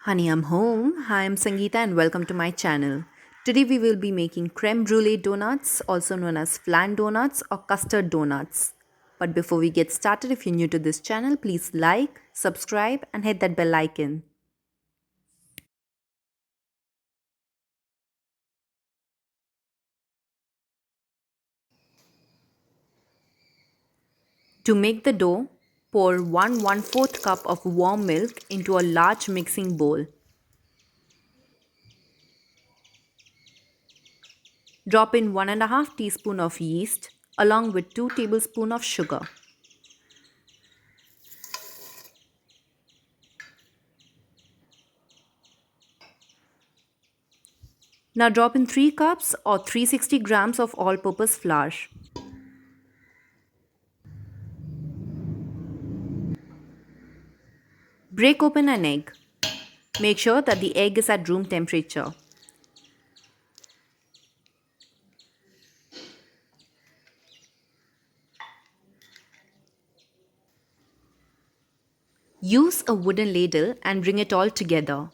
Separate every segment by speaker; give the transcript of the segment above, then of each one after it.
Speaker 1: Honey, I'm home. Hi, I'm Sangeeta and welcome to my channel. Today we will be making creme brulee donuts, also known as flan donuts or custard donuts. But before we get started, if you're new to this channel, please like, subscribe and hit that bell icon. To make the dough, pour 1/4 cup of warm milk into a large mixing bowl. Drop in 1.5 teaspoon of yeast along with 2 tablespoons of sugar. Now drop in 3 cups or 360 grams of all-purpose flour. Break open an egg. Make sure that the egg is at room temperature. Use a wooden ladle and bring it all together.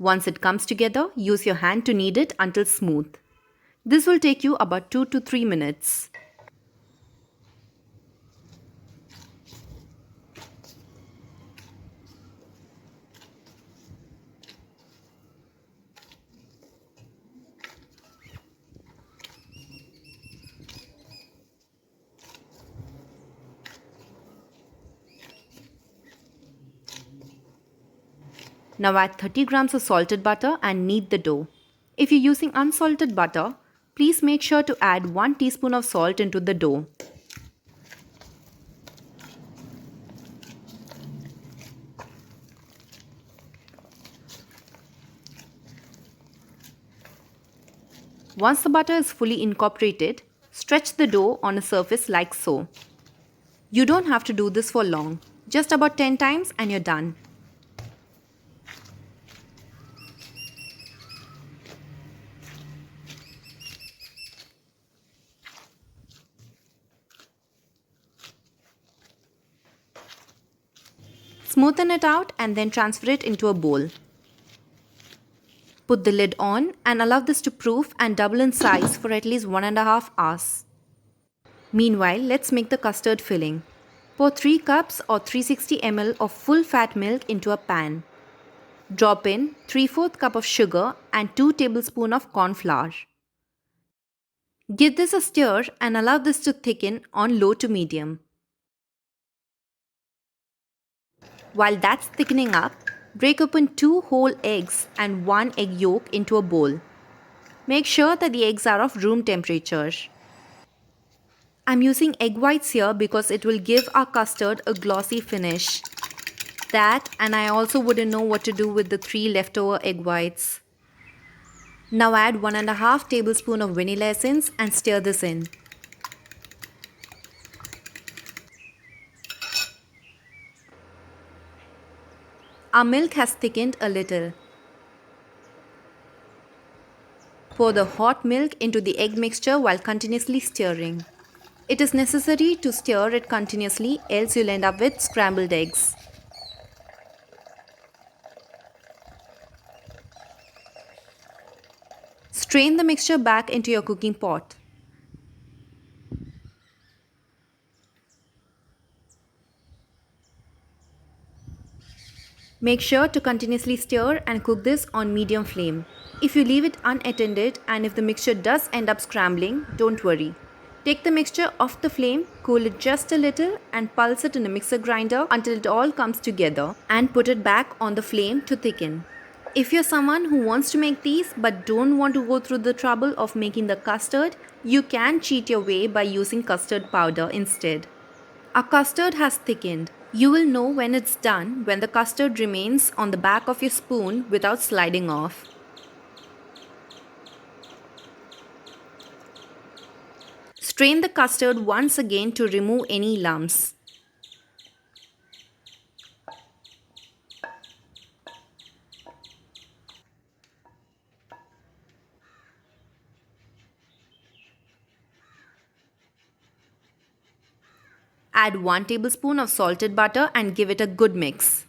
Speaker 1: Once it comes together, use your hand to knead it until smooth. This will take you about 2 to 3 minutes. Now add 30 grams of salted butter and knead the dough. If you're using unsalted butter, please make sure to add 1 teaspoon of salt into the dough. Once the butter is fully incorporated, stretch the dough on a surface like so. You don't have to do this for long, just about 10 times and you're done. Smoothen it out and then transfer it into a bowl. Put the lid on and allow this to proof and double in size for at least 1.5 hours. Meanwhile, let's make the custard filling. Pour 3 cups or 360 ml of full fat milk into a pan. Drop in 3/4 cup of sugar and 2 tablespoons of corn flour. Give this a stir and allow this to thicken on low to medium. While that's thickening up, break open 2 whole eggs and 1 egg yolk into a bowl. Make sure that the eggs are of room temperature. I'm using egg whites here because it will give our custard a glossy finish. That, and I also wouldn't know what to do with the 3 leftover egg whites. Now add 1.5 tablespoons of vanilla essence and stir this in. Our milk has thickened a little. Pour the hot milk into the egg mixture while continuously stirring. It is necessary to stir it continuously, else you'll end up with scrambled eggs. Strain the mixture back into your cooking pot. Make sure to continuously stir and cook this on medium flame. If you leave it unattended and if the mixture does end up scrambling, don't worry. Take the mixture off the flame, cool it just a little and pulse it in a mixer grinder until it all comes together and put it back on the flame to thicken. If you're someone who wants to make these but don't want to go through the trouble of making the custard, you can cheat your way by using custard powder instead. Our custard has thickened. You will know when it's done when the custard remains on the back of your spoon without sliding off. Strain the custard once again to remove any lumps. Add 1 tablespoon of salted butter and give it a good mix.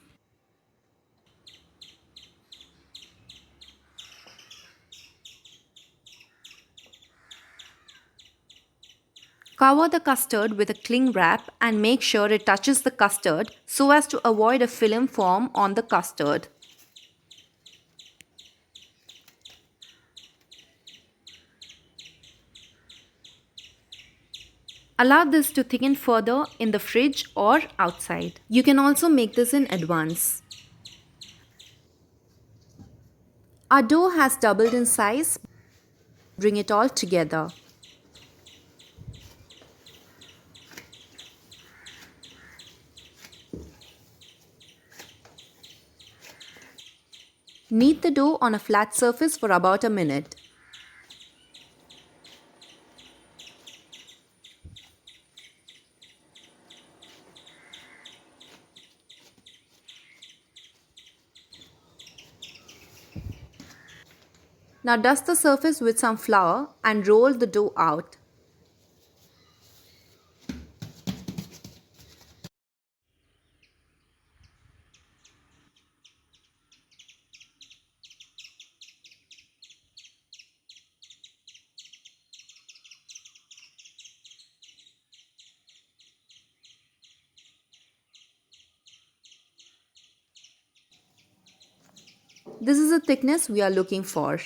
Speaker 1: Cover the custard with a cling wrap and make sure it touches the custard so as to avoid a film form on the custard. Allow this to thicken further in the fridge or outside. You can also make this in advance. Our dough has doubled in size. Bring it all together. Knead the dough on a flat surface for about a minute. Now dust the surface with some flour and roll the dough out. This is the thickness we are looking for.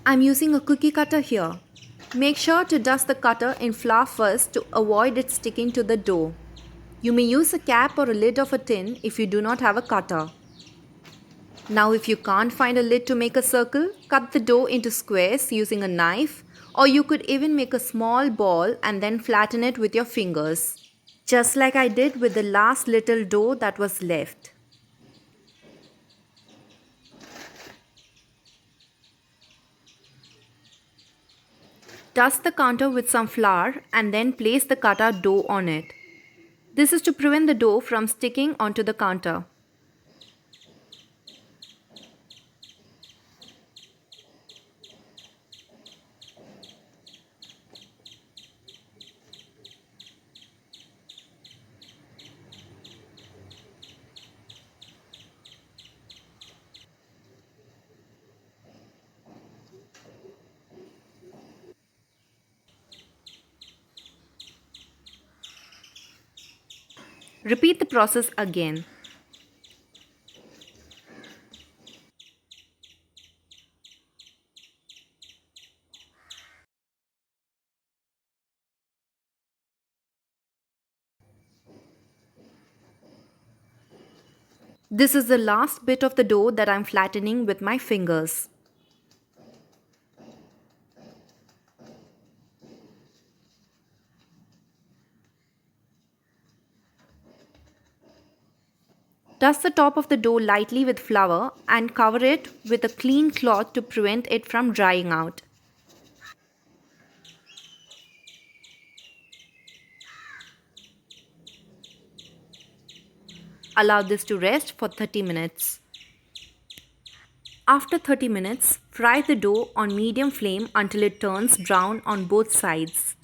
Speaker 1: I'm using a cookie cutter here. Make sure to dust the cutter in flour first to avoid it sticking to the dough. You may use a cap or a lid of a tin if you do not have a cutter. Now if you can't find a lid to make a circle, cut the dough into squares using a knife, or you could even make a small ball and then flatten it with your fingers. Just like I did with the last little dough that was left. Dust the counter with some flour and then place the cut out dough on it. This is to prevent the dough from sticking onto the counter. Repeat the process again. This is the last bit of the dough that I'm flattening with my fingers. Dust the top of the dough lightly with flour and cover it with a clean cloth to prevent it from drying out. Allow this to rest for 30 minutes. After 30 minutes, fry the dough on medium flame until it turns brown on both sides.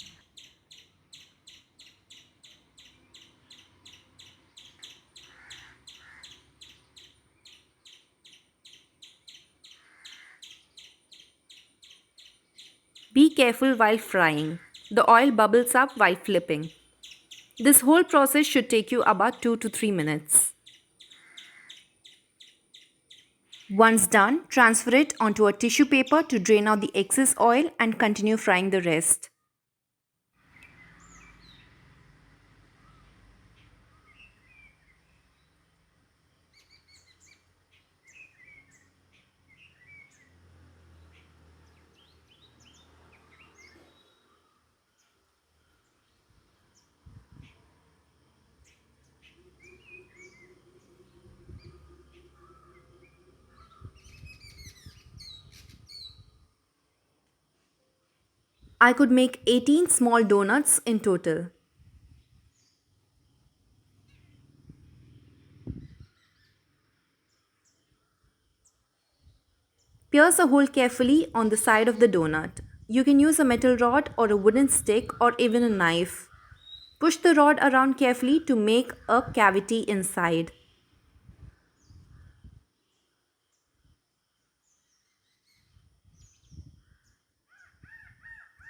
Speaker 1: Be careful while frying. The oil bubbles up while flipping. This whole process should take you about 2 to 3 minutes. Once done, transfer it onto a tissue paper to drain out the excess oil and continue frying the rest. I could make 18 small donuts in total. Pierce a hole carefully on the side of the donut. You can use a metal rod or a wooden stick or even a knife. Push the rod around carefully to make a cavity inside.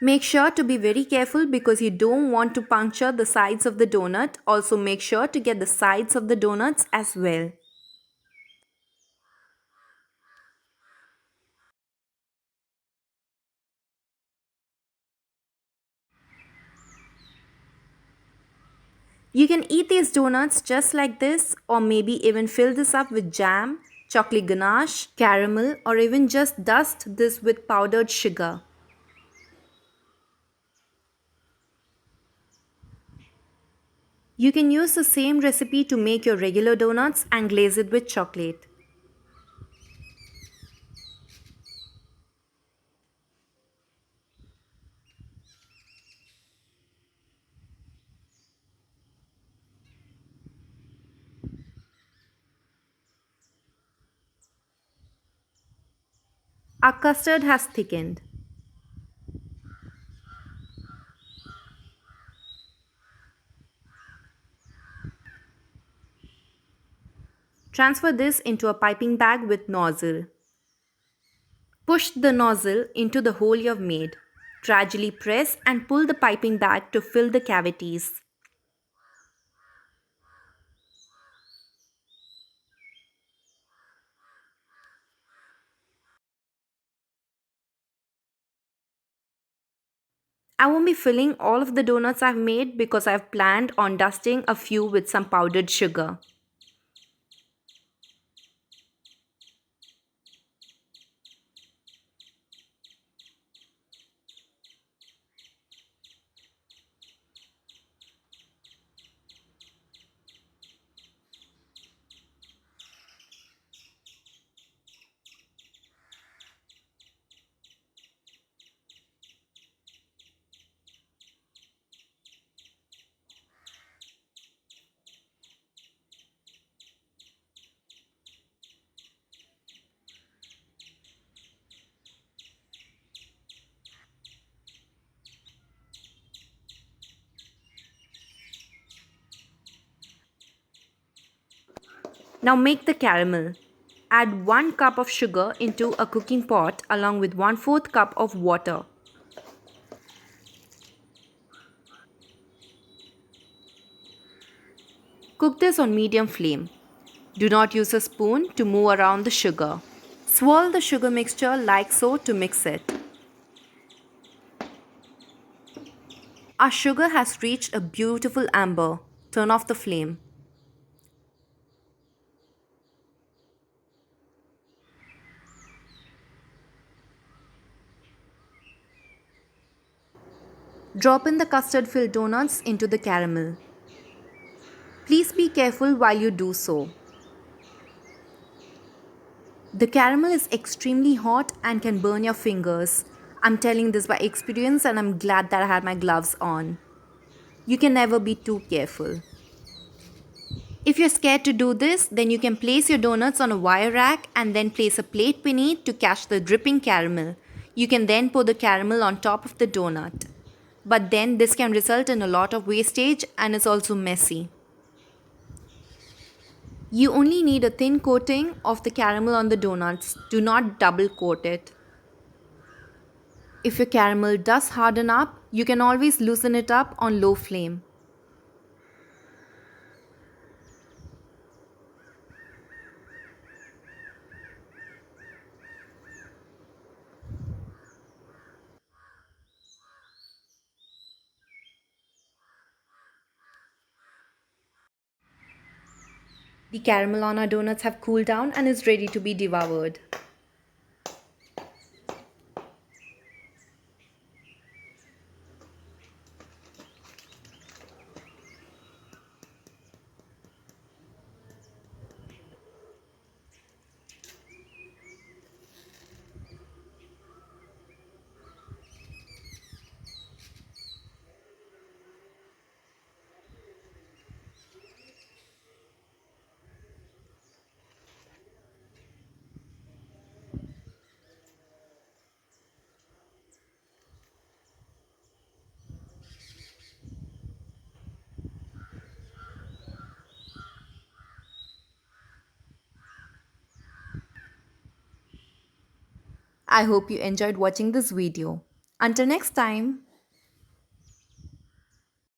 Speaker 1: Make sure to be very careful because you don't want to puncture the sides of the donut. Also make sure to get the sides of the donuts as well. You can eat these donuts just like this, or maybe even fill this up with jam, chocolate ganache, caramel, or even just dust this with powdered sugar. You can use the same recipe to make your regular donuts and glaze it with chocolate. Our custard has thickened. Transfer this into a piping bag with nozzle. Push the nozzle into the hole you have made. Gradually press and pull the piping bag to fill the cavities. I won't be filling all of the donuts I've made because I've planned on dusting a few with some powdered sugar. Now make the caramel. Add 1 cup of sugar into a cooking pot along with 1/4 cup of water. Cook this on medium flame. Do not use a spoon to move around the sugar. Swirl the sugar mixture like so to mix it. Our sugar has reached a beautiful amber. Turn off the flame. Drop in the custard filled donuts into the caramel. Please be careful while you do so. The caramel is extremely hot and can burn your fingers. I'm telling this by experience and I'm glad that I had my gloves on. You can never be too careful. If you're scared to do this, then you can place your donuts on a wire rack and then place a plate beneath to catch the dripping caramel. You can then pour the caramel on top of the donut. But then this can result in a lot of wastage and is also messy. You only need a thin coating of the caramel on the donuts. Do not double coat it. If your caramel does harden up, you can always loosen it up on low flame. The caramel on our donuts have cooled down and is ready to be devoured. I hope you enjoyed watching this video. Until next time.